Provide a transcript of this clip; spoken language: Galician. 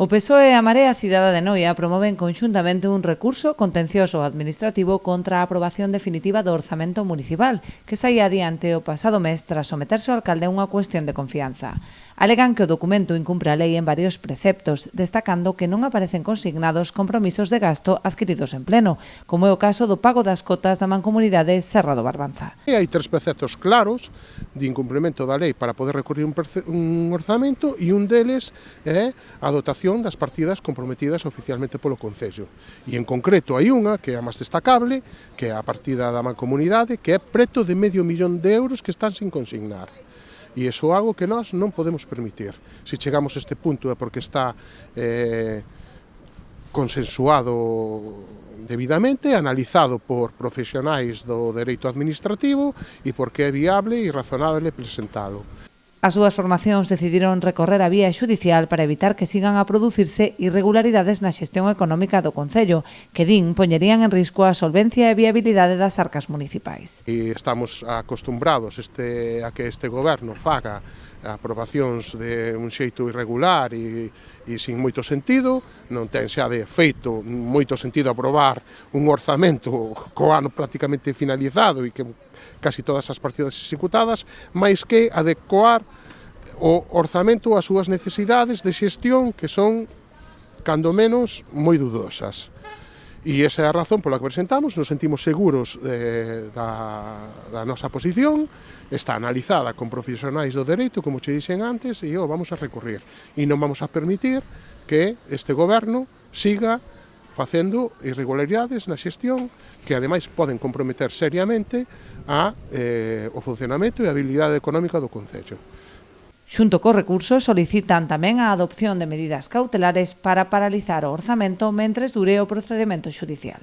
O PSOE e a Marea Cidade de Noia promoven conxuntamente un recurso contencioso administrativo contra a aprobación definitiva do orzamento municipal, que saía adiante o pasado mes tras someterse ao alcalde a unha cuestión de confianza. Alegan que o documento incumpre a lei en varios preceptos, destacando que non aparecen consignados compromisos de gasto adquiridos en pleno, como é o caso do pago das cotas da Mancomunidade Serra do Barbanza. Hai 3 preceptos claros de incumprimento da lei para poder recurrir un orzamento e un deles é a dotación das partidas comprometidas oficialmente polo Concello. E en concreto hai unha que é a máis destacable, que é a partida da Mancomunidade, que é preto de €500.000 que están sin consignar. E iso é algo que nós non podemos permitir. Se chegamos a este punto é porque está consensuado debidamente, analizado por profesionais do dereito administrativo e porque é viable e razonable presentalo. As súas formacións decidiron recorrer a vía xudicial para evitar que sigan a producirse irregularidades na xestión económica do Concello, que din poñerían en risco a solvencia e viabilidade das arcas municipais. E estamos acostumbrados a que este goberno faga aprobacións de un xeito irregular e sin moito sentido. Non ten xa de feito moito sentido aprobar un orzamento co ano prácticamente finalizado e que casi todas as partidas executadas, máis que adecuar o orzamento ás súas necesidades de xestión que son, cando menos, moi dudosas. E esa é a razón pola que presentamos, nos sentimos seguros da nosa posición, está analizada con profesionais do dereito, como che dixen antes, e vamos a recurrir. E non vamos a permitir que este goberno siga facendo irregularidades na xestión que ademais poden comprometer seriamente o funcionamento e a habilidade económica do Concello. Xunto co recurso, solicitan tamén a adopción de medidas cautelares para paralizar o orzamento mentres dure o procedemento xudicial.